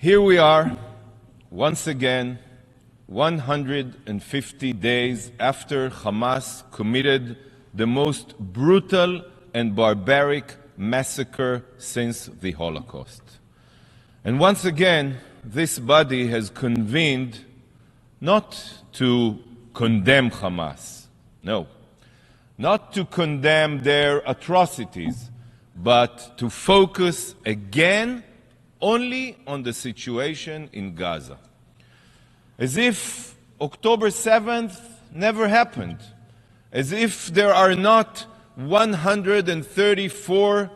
Here we are, once again, 150 days after Hamas committed the most brutal and barbaric massacre since the Holocaust. And once again, this body has convened not to condemn Hamas, no, not to condemn their atrocities, but to focus again only on the situation in Gaza. As if October 7th never happened, as if there are not 134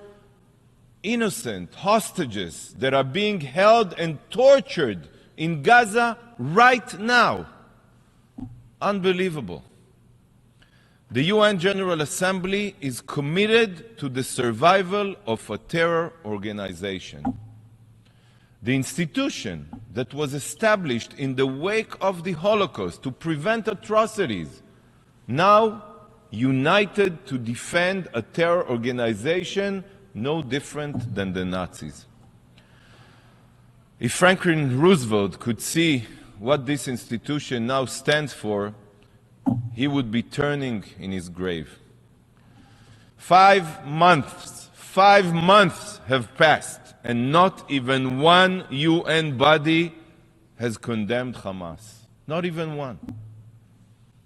innocent hostages that are being held and tortured in Gaza right now. Unbelievable. The UN General Assembly is committed to the survival of a terror organization. The institution that was established in the wake of the Holocaust to prevent atrocities, now united to defend a terror organization no different than the Nazis. If Franklin Roosevelt could see what this institution now stands for, he would be turning in his grave. 5 months have passed, and not even one UN body has condemned Hamas. Not even one.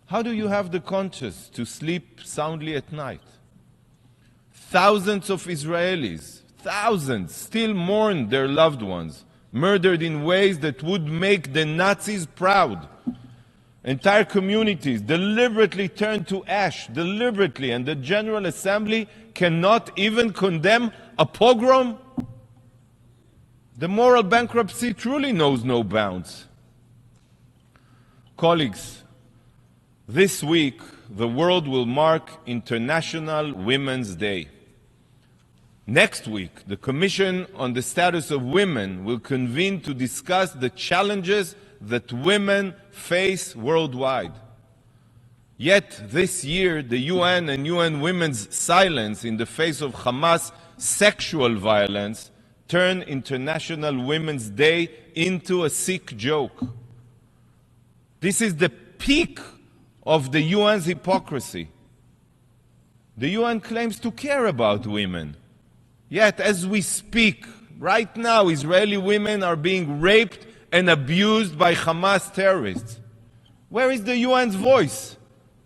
How do you have the conscience to sleep soundly at night? Thousands of Israelis, thousands, still mourn their loved ones, murdered in ways that would make the Nazis proud. Entire communities deliberately turned to ash, deliberately, and the General Assembly cannot even condemn a pogrom? The moral bankruptcy truly knows no bounds. Colleagues, this week the world will mark International Women's Day. Next week, the Commission on the Status of Women will convene to discuss the challenges that women face worldwide. Yet this year, the UN and UN Women's silence in the face of Hamas sexual violence turned International Women's Day into a sick joke. This is the peak of the UN's hypocrisy. The UN claims to care about women. Yet, as we speak, right now, Israeli women are being raped and abused by Hamas terrorists. Where is the UN's voice?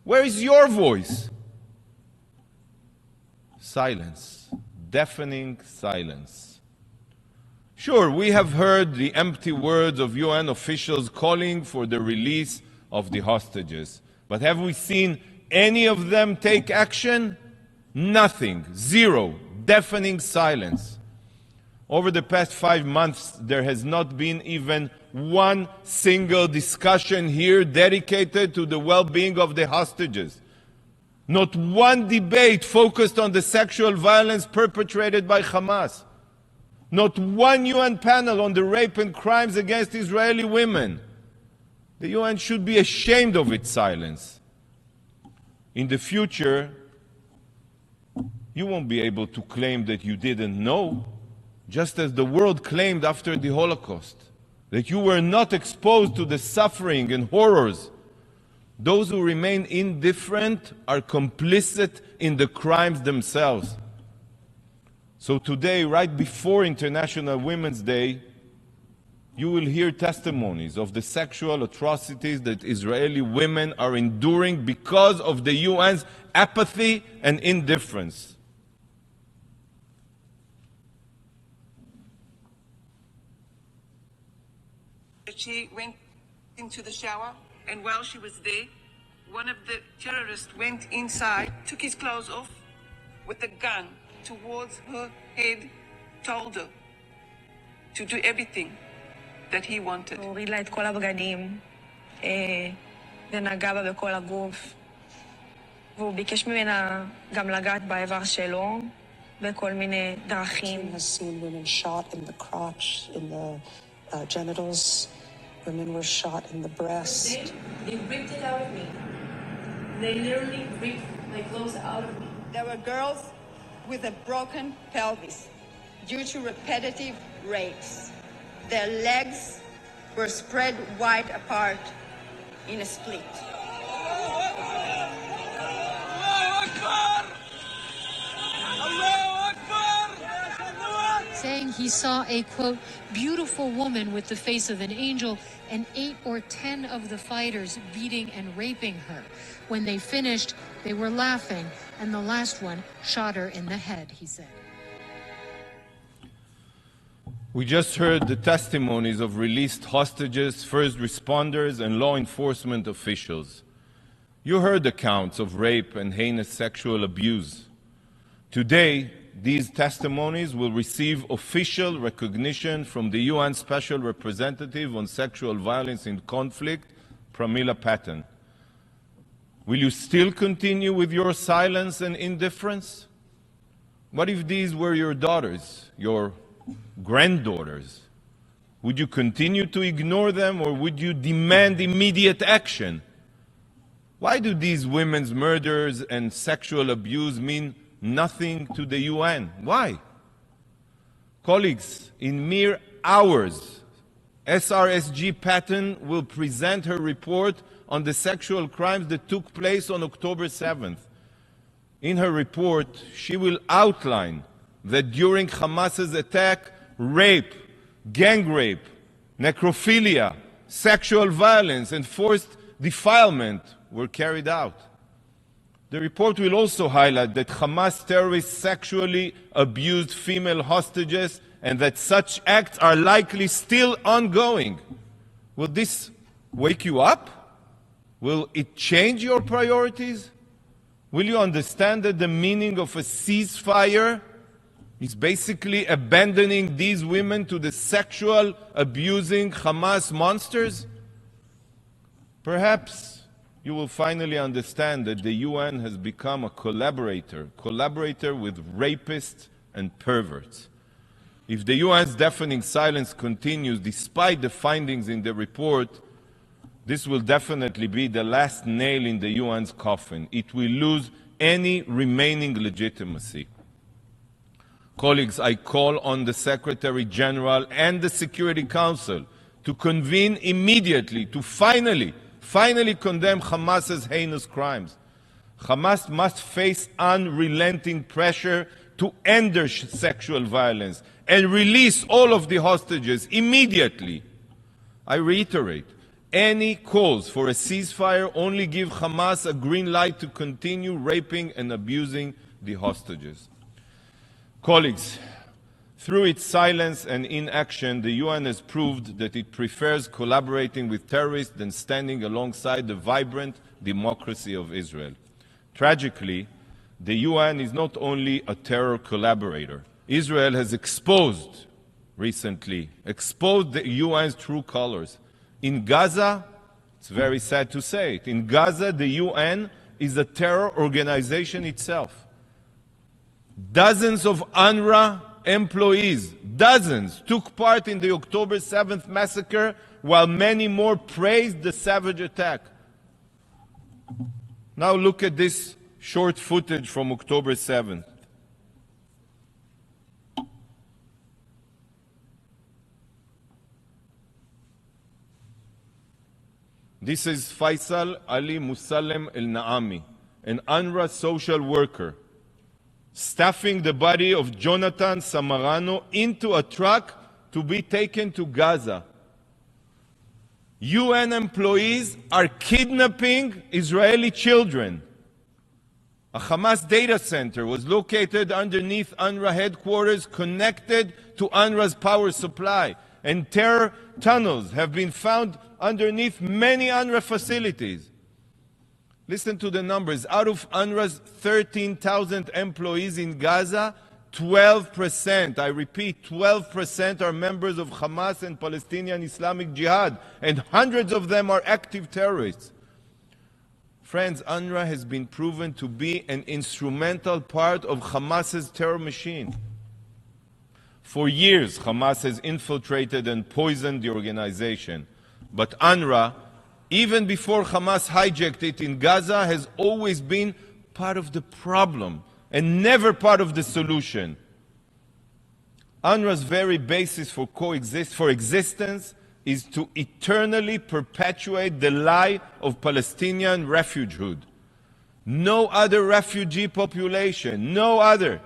Where is your voice? Silence. Deafening silence. Sure, we have heard the empty words of UN officials calling for the release of the hostages. But have we seen any of them take action? Nothing. Zero. Deafening silence. Over the past 5 months, there has not been even one single discussion here dedicated to the well-being of the hostages. Not one debate focused on the sexual violence perpetrated by Hamas. Not one UN panel on the rape and crimes against Israeli women. The UN should be ashamed of its silence. In the future, you won't be able to claim that you didn't know, just as the world claimed after the Holocaust, that you were not exposed to the suffering and horrors. Those who remain indifferent are complicit in the crimes themselves. So today, right before International Women's Day, you will hear testimonies of the sexual atrocities that Israeli women are enduring because of the UN's apathy and indifference. She went into the shower, and while she was there, one of the terrorists went inside, took his clothes off with a gun towards her head, told her to do everything that he wanted. הוא הוריד לה את כל הבגדים, ונגע בה בכל הגוף, והוא ביקש ממנה גם לגעת באיבר שלו, בכל מיני דרכים. She has seen women shot in the crotch, in the genitals. Women were shot in the breast. They ripped it out of me. They literally ripped my clothes out of me. There were girls with a broken pelvis due to repetitive rapes. Their legs were spread wide apart in a split. Saying he saw a, quote, beautiful woman with the face of an angel and 8 or 10 of the fighters beating and raping her. When they finished, they were laughing, and the last one shot her in the head, he said. We just heard the testimonies of released hostages, first responders, and law enforcement officials. You heard accounts of rape and heinous sexual abuse. Today, these testimonies will receive official recognition from the UN Special Representative on Sexual Violence in Conflict, Pramila Patten. Will you still continue with your silence and indifference? What if these were your daughters, your granddaughters? Would you continue to ignore them, or would you demand immediate action? Why do these women's murders and sexual abuse mean nothing to the UN? Why? Colleagues, in mere hours, SRSG Patten will present her report on the sexual crimes that took place on October 7th. In her report, she will outline that during Hamas's attack, rape, gang rape, necrophilia, sexual violence, and forced defilement were carried out. The report will also highlight that Hamas terrorists sexually abused female hostages and that such acts are likely still ongoing. Will this wake you up? Will it change your priorities? Will you understand that the meaning of a ceasefire is basically abandoning these women to the sexual abusing Hamas monsters? Perhaps you will finally understand that the UN has become a collaborator with rapists and perverts. If the UN's deafening silence continues despite the findings in the report, this will definitely be the last nail in the UN's coffin. It will lose any remaining legitimacy. Colleagues, I call on the Secretary General and the Security Council to convene immediately to finally condemn Hamas's heinous crimes. Hamas must face unrelenting pressure to end their sexual violence and release all of the hostages immediately. I reiterate, any calls for a ceasefire only give Hamas a green light to continue raping and abusing the hostages. Colleagues, through its silence and inaction, the UN has proved that it prefers collaborating with terrorists than standing alongside the vibrant democracy of Israel. Tragically, the UN is not only a terror collaborator. Israel has recently exposed the UN's true colors. In Gaza, it's very sad to say it, in Gaza the UN is a terror organization itself. Dozens of UNRWA employees, dozens, took part in the October 7th massacre, while many more praised the savage attack. Now look at this short footage from October 7th. This is Faisal Ali Musallem El Naami, an UNRWA social worker, staffing the body of Jonathan Samarano into a truck to be taken to Gaza. UN employees are kidnapping Israeli children. A Hamas data center was located underneath UNRWA headquarters, connected to UNRWA's power supply, and terror tunnels have been found underneath many UNRWA facilities. Listen to the numbers. Out of UNRWA's 13,000 employees in Gaza, 12%, I repeat, 12% are members of Hamas and Palestinian Islamic Jihad, and hundreds of them are active terrorists. Friends, UNRWA has been proven to be an instrumental part of Hamas's terror machine. For years, Hamas has infiltrated and poisoned the organization. But UNRWA, even before Hamas hijacked it in Gaza, has always been part of the problem and never part of the solution. UNRWA's very basis for existence is to eternally perpetuate the lie of Palestinian refugehood. No other refugee population, no other,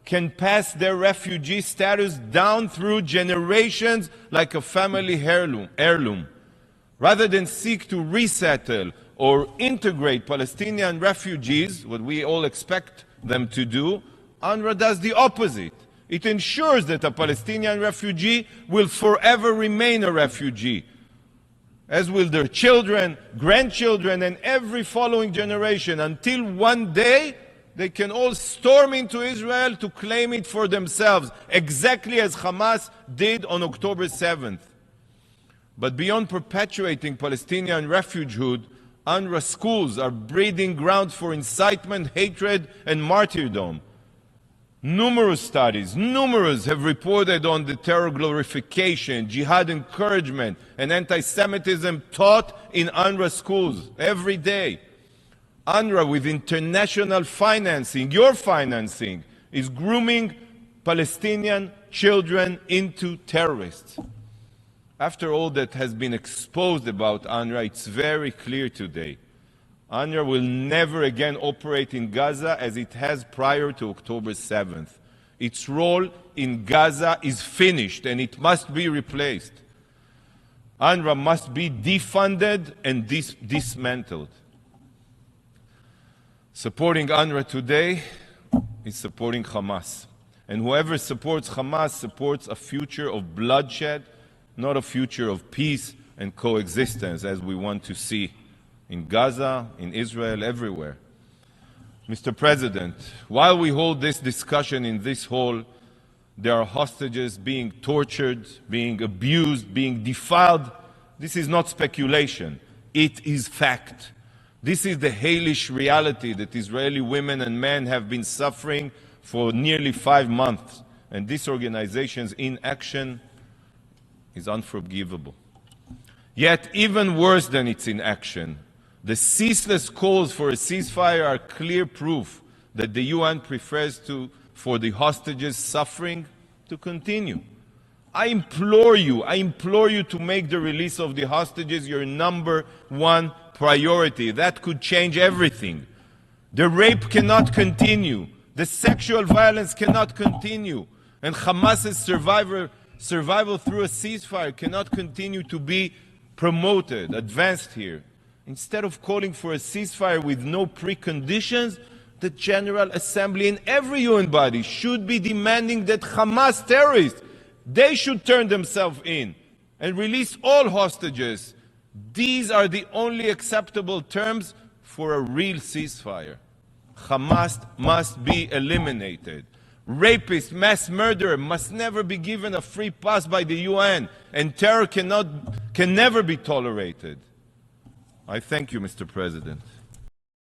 can pass their refugee status down through generations like a family heirloom. Rather than seek to resettle or integrate Palestinian refugees, what we all expect them to do, UNRWA does the opposite. It ensures that a Palestinian refugee will forever remain a refugee, as will their children, grandchildren, and every following generation, until one day they can all storm into Israel to claim it for themselves, exactly as Hamas did on October 7th. But beyond perpetuating Palestinian refugehood, UNRWA schools are breeding ground for incitement, hatred, and martyrdom. Numerous studies, have reported on the terror glorification, jihad encouragement, and anti-Semitism taught in UNRWA schools every day. UNRWA, with international financing, your financing, is grooming Palestinian children into terrorists. After all that has been exposed about UNRWA, it's very clear today. UNRWA will never again operate in Gaza as it has prior to October 7th. Its role in Gaza is finished and it must be replaced. UNRWA must be defunded and dismantled. Supporting UNRWA today is supporting Hamas. And whoever supports Hamas supports a future of bloodshed, not a future of peace and coexistence as we want to see in Gaza, in Israel, everywhere. Mr. President, while we hold this discussion in this hall, there are hostages being tortured, being abused, being defiled. This is not speculation. It is fact. This is the hellish reality that Israeli women and men have been suffering for nearly 5 months. And this organization's inaction is unforgivable. Yet, even worse than its inaction, the ceaseless calls for a ceasefire are clear proof that the UN prefers for the hostages' suffering to continue. I implore you to make the release of the hostages your number one priority. That could change everything. The rape cannot continue. The sexual violence cannot continue. And Hamas's survival through a ceasefire cannot continue to be promoted, advanced here. Instead of calling for a ceasefire with no preconditions, the General Assembly and every UN body should be demanding that Hamas terrorists, they should turn themselves in and release all hostages. These are the only acceptable terms for a real ceasefire. Hamas must be eliminated. Rapists, mass murderer must never be given a free pass by the UN, and terror can never be tolerated. I thank you, Mr. President.